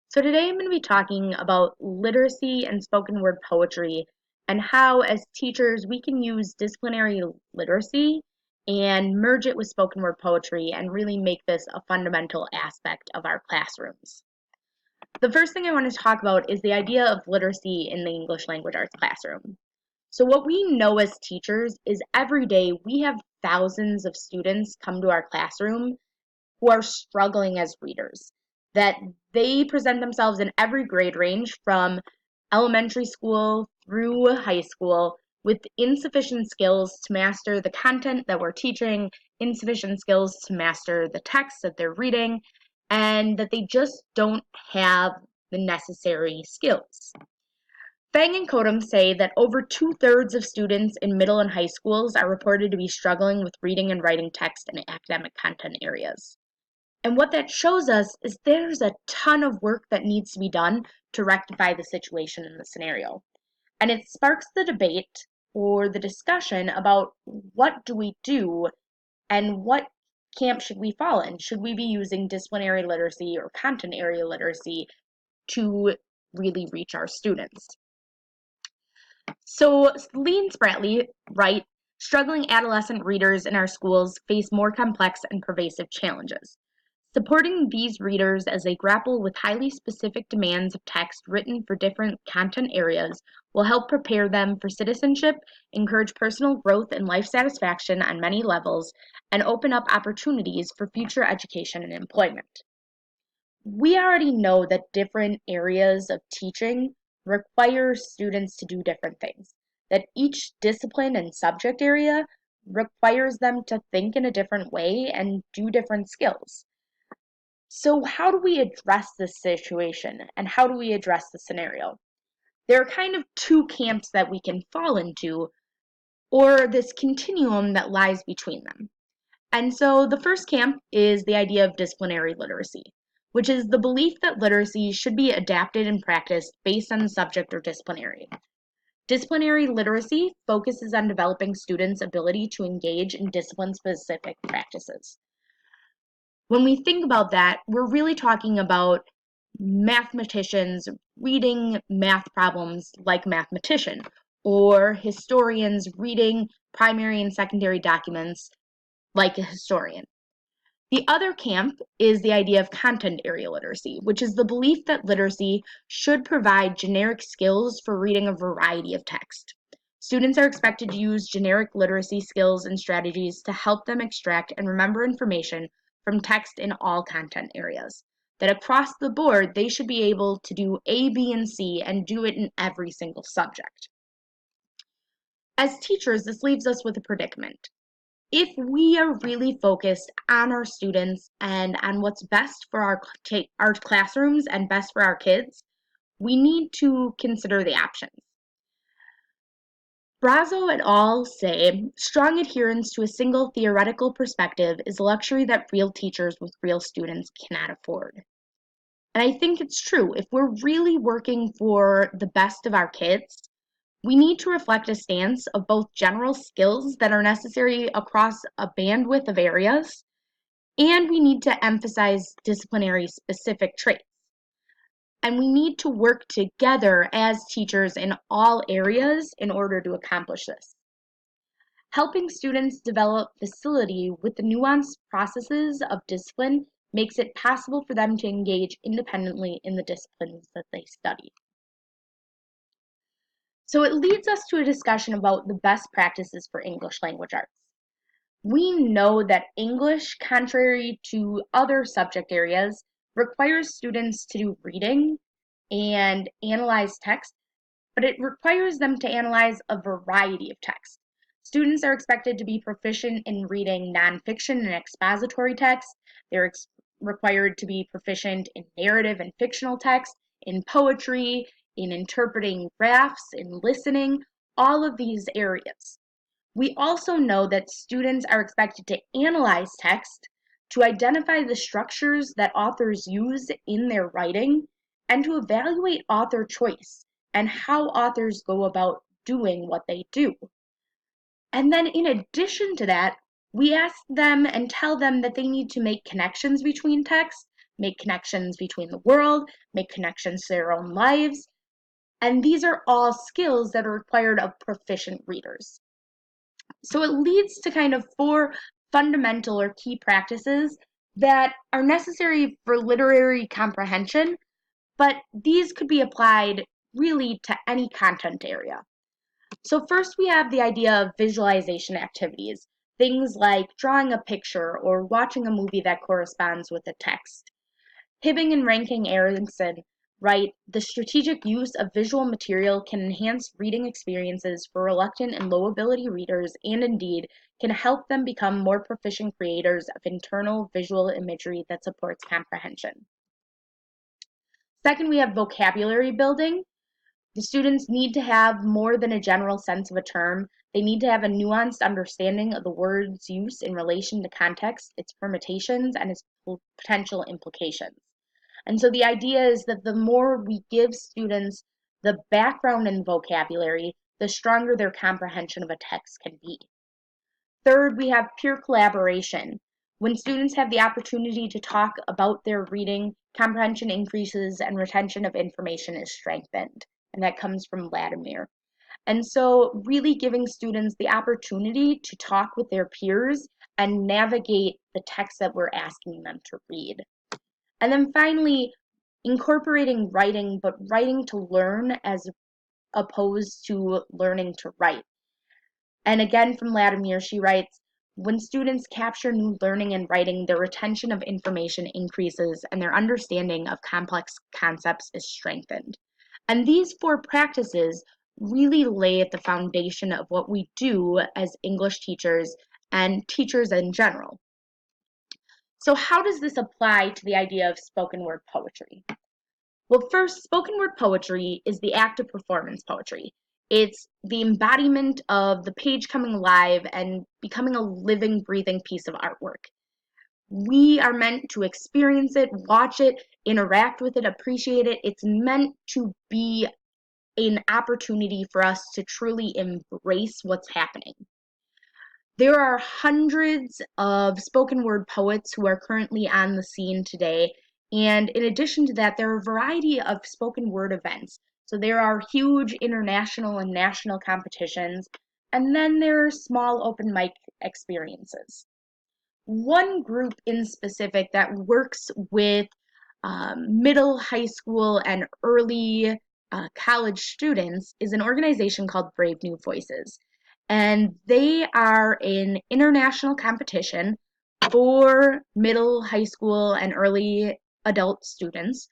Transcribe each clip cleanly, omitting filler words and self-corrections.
So today I'm going to be talking about literacy and spoken word poetry and how as teachers we can use disciplinary literacy and merge it with spoken word poetry and really make this a fundamental aspect of our classrooms. The first thing I want to talk about is the idea of literacy in the English language arts classroom. So what we know as teachers is every day we have thousands of students come to our classroom who are struggling as readers, that they present themselves in every grade range from elementary school through high school with insufficient skills to master the content that we're teaching, insufficient skills to master the text that they're reading, and that they just don't have the necessary skills. Fang and Kodum say that over two-thirds of students in middle and high schools are reported to be struggling with reading and writing text in academic content areas. And what that shows us is there's a ton of work that needs to be done to rectify the situation in the scenario. And it sparks the debate or the discussion about what do we do and what camp should we fall in? Should we be using disciplinary literacy or content area literacy to really reach our students? So Lean Spratley writes, struggling adolescent readers in our schools face more complex and pervasive challenges. Supporting these readers as they grapple with highly specific demands of text written for different content areas will help prepare them for citizenship, encourage personal growth and life satisfaction on many levels, and open up opportunities for future education and employment. We already know that different areas of teaching require students to do different things, that each discipline and subject area requires them to think in a different way and do different skills. So how do we address this situation and how do we address the scenario? There are kind of two camps that we can fall into, or this continuum that lies between them. And so the first camp is the idea of disciplinary literacy, which is the belief that literacy should be adapted and practiced based on the subject or discipline area. Disciplinary literacy focuses on developing students' ability to engage in discipline-specific practices. When we think about that, we're really talking about mathematicians reading math problems like a mathematician, or historians reading primary and secondary documents like a historian. The other camp is the idea of content area literacy, which is the belief that literacy should provide generic skills for reading a variety of text. Students are expected to use generic literacy skills and strategies to help them extract and remember information from text in all content areas. That across the board, they should be able to do A, B, and C and do it in every single subject. As teachers, this leaves us with a predicament. If we are really focused on our students and on what's best for our classrooms and best for our kids, we need to consider the options. Brazo et al. Say, strong adherence to a single theoretical perspective is a luxury that real teachers with real students cannot afford. And I think it's true. If we're really working for the best of our kids, we need to reflect a stance of both general skills that are necessary across a bandwidth of areas, and we need to emphasize disciplinary specific traits. And we need to work together as teachers in all areas in order to accomplish this. Helping students develop facility with the nuanced processes of discipline makes it possible for them to engage independently in the disciplines that they study. So it leads us to a discussion about the best practices for English language arts. We know that English, contrary to other subject areas, requires students to do reading and analyze text, but it requires them to analyze a variety of text. Students are expected to be proficient in reading nonfiction and expository text. They're required to be proficient in narrative and fictional text, in poetry, in interpreting graphs, in listening, all of these areas. We also know that students are expected to analyze text, to identify the structures that authors use in their writing, and to evaluate author choice and how authors go about doing what they do. And then in addition to that, we ask them and tell them that they need to make connections between texts, make connections between the world, make connections to their own lives. And these are all skills that are required of proficient readers. So it leads to kind of 4 fundamental or key practices that are necessary for literary comprehension, but these could be applied really to any content area. So first we have the idea of visualization activities, things like drawing a picture or watching a movie that corresponds with a text. Hibbing and Rankin Aronson write, the strategic use of visual material can enhance reading experiences for reluctant and low ability readers and indeed can help them become more proficient creators of internal visual imagery that supports comprehension. Second, we have vocabulary building. The students need to have more than a general sense of a term. They need to have a nuanced understanding of the word's use in relation to context, its permutations, and its potential implications. And so the idea is that the more we give students the background in vocabulary, the stronger their comprehension of a text can be. Third, we have peer collaboration. When students have the opportunity to talk about their reading, comprehension increases and retention of information is strengthened. And that comes from Latimer. And so really giving students the opportunity to talk with their peers and navigate the text that we're asking them to read. And then finally, incorporating writing, but writing to learn as opposed to learning to write. And again, from Latimer, she writes, when students capture new learning and writing, their retention of information increases and their understanding of complex concepts is strengthened. And these 4 practices really lay at the foundation of what we do as English teachers and teachers in general. So how does this apply to the idea of spoken word poetry? Well, first, spoken word poetry is the act of performance poetry. It's the embodiment of the page coming alive and becoming a living, breathing piece of artwork. We are meant to experience it, watch it, interact with it, appreciate it. It's meant to be an opportunity for us to truly embrace what's happening. There are hundreds of spoken word poets who are currently on the scene today. And in addition to that, there are a variety of spoken word events. So there are huge international and national competitions, and then there are small open mic experiences. One group in specific that works with middle, high school, and early college students is an organization called Brave New Voices. And they are an international competition for middle, high school, and early adult students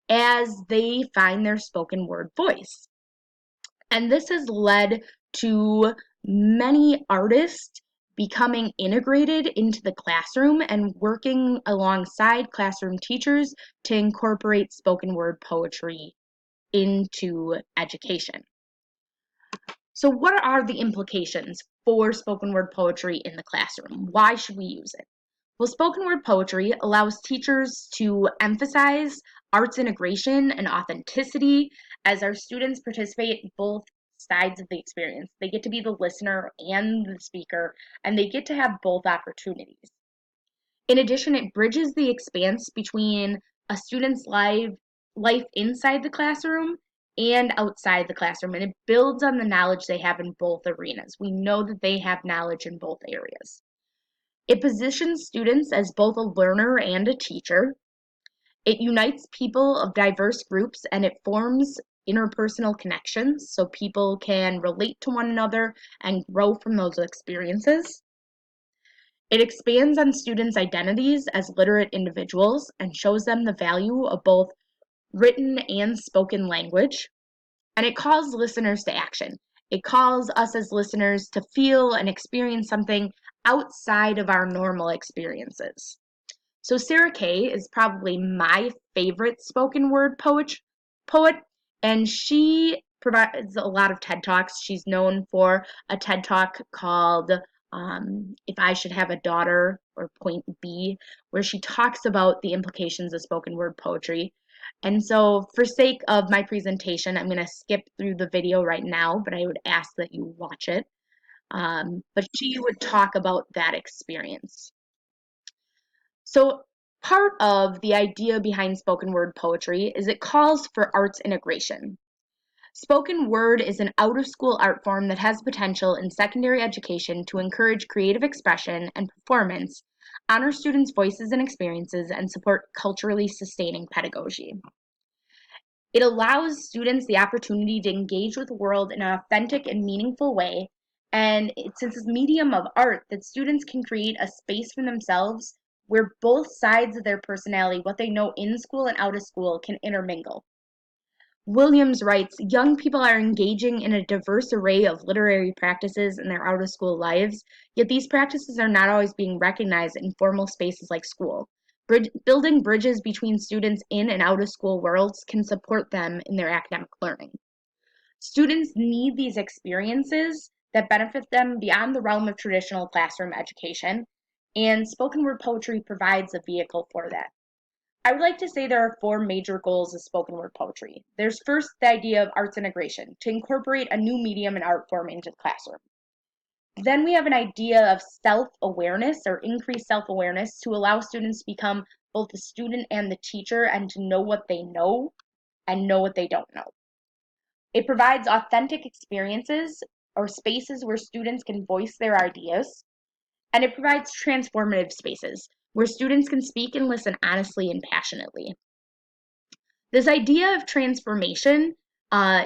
as they find their spoken word voice. And this has led to many artists becoming integrated into the classroom and working alongside classroom teachers to incorporate spoken word poetry into education. So what are the implications for spoken word poetry in the classroom? Why should we use it? Well, spoken word poetry allows teachers to emphasize arts integration and authenticity as our students participate in both sides of the experience. They get to be the listener and the speaker, and they get to have both opportunities. In addition, it bridges the expanse between a student's life inside the classroom and outside the classroom, and it builds on the knowledge they have in both arenas. We know that they have knowledge in both areas. It positions students as both a learner and a teacher. It unites people of diverse groups and it forms interpersonal connections so people can relate to one another and grow from those experiences. It expands on students' identities as literate individuals and shows them the value of both written and spoken language. And it calls listeners to action. It calls us as listeners to feel and experience something outside of our normal experiences. So Sarah Kay is probably my favorite spoken word poet, and she provides a lot of TED Talks. She's known for a TED Talk called If I Should Have a Daughter, or Point B, where she talks about the implications of spoken word poetry. And so for sake of my presentation, I'm going to skip through the video right now, but I would ask that you watch it. But she would talk about that experience. So Part of the idea behind spoken word poetry is it calls for arts integration. Spoken word is an out-of-school art form that has potential in secondary education to encourage creative expression and performance, honor students' voices and experiences, and support culturally sustaining pedagogy. It allows students the opportunity to engage with the world in an authentic and meaningful way, and it's this medium of art that students can create a space for themselves where both sides of their personality, what they know in school and out of school, can intermingle. Williams writes, young people are engaging in a diverse array of literary practices in their out-of-school lives, yet these practices are not always being recognized in formal spaces like school. Building bridges between students in and out-of-school worlds can support them in their academic learning. Students need these experiences that benefit them beyond the realm of traditional classroom education, and spoken word poetry provides a vehicle for that. I would like to say there are four major goals of spoken word poetry. There's first the idea of arts integration, to incorporate a new medium and art form into the classroom. Then we have an idea of self-awareness or increased self-awareness to allow students to become both the student and the teacher and to know what they know and know what they don't know. It provides authentic experiences or spaces where students can voice their ideas, and it provides transformative spaces where students can speak and listen honestly and passionately. This idea of transformation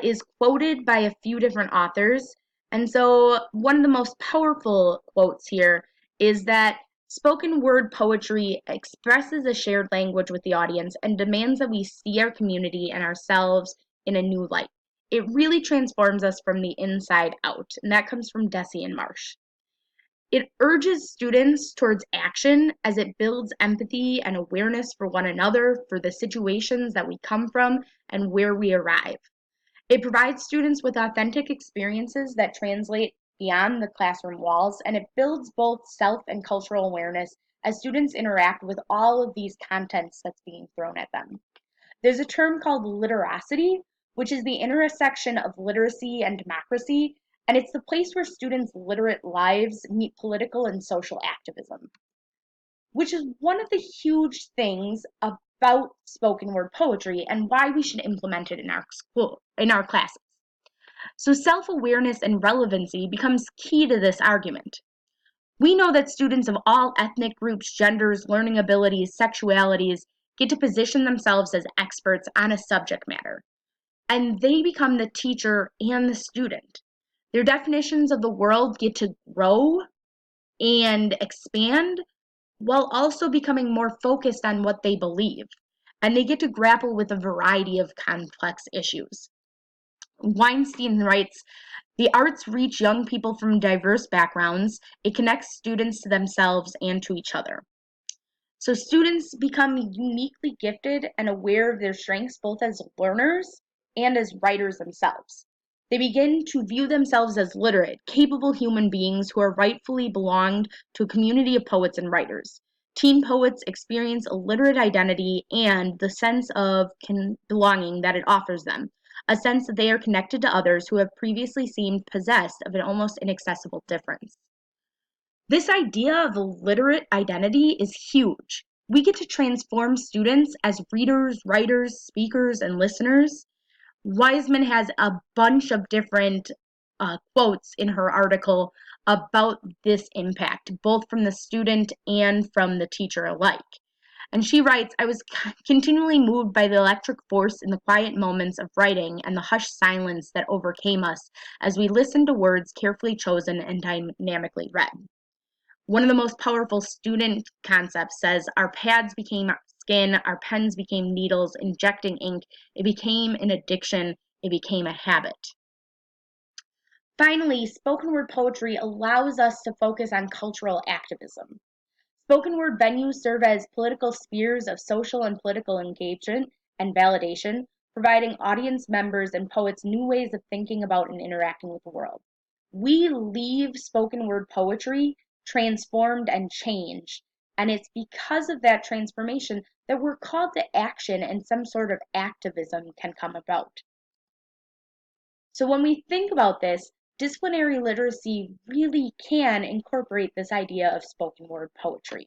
is quoted by a few different authors. And so, one of the most powerful quotes here is that spoken word poetry expresses a shared language with the audience and demands that we see our community and ourselves in a new light. It really transforms us from the inside out. And that comes from Deci and Marsh. It urges students towards action as it builds empathy and awareness for one another, for the situations that we come from, and where we arrive. It provides students with authentic experiences that translate beyond the classroom walls, and it builds both self and cultural awareness as students interact with all of these contents that's being thrown at them. There's a term called literacity, which is the intersection of literacy and democracy, and it's the place where students' literate lives meet political and social activism, which is one of the huge things about spoken word poetry and why we should implement it in our classes. So self-awareness and relevancy becomes key to this argument. We know that students of all ethnic groups, genders, learning abilities, sexualities get to position themselves as experts on a subject matter, and they become the teacher and the student. Their definitions of the world get to grow and expand while also becoming more focused on what they believe, and they get to grapple with a variety of complex issues. Weinstein writes, the arts reach young people from diverse backgrounds. It connects students to themselves and to each other. So students become uniquely gifted and aware of their strengths both as learners and as writers themselves. They begin to view themselves as literate, capable human beings who are rightfully belonged to a community of poets and writers. Teen poets experience a literate identity and the sense of belonging that it offers them, a sense that they are connected to others who have previously seemed possessed of an almost inaccessible difference. This idea of a literate identity is huge. We get to transform students as readers, writers, speakers, and listeners. Wiseman has a bunch of different quotes in her article about this impact, both from the student and from the teacher alike. And she writes, I was continually moved by the electric force in the quiet moments of writing and the hushed silence that overcame us as we listened to words carefully chosen and dynamically read. One of the most powerful student concepts says our pads became skin, our pens became needles, injecting ink. It became an addiction. It became a habit. Finally, spoken word poetry allows us to focus on cultural activism. Spoken word venues serve as political spheres of social and political engagement and validation, providing audience members and poets new ways of thinking about and interacting with the world. We leave spoken word poetry transformed and changed, and it's because of that transformation that we're called to action and some sort of activism can come about. So when we think about this, disciplinary literacy really can incorporate this idea of spoken word poetry.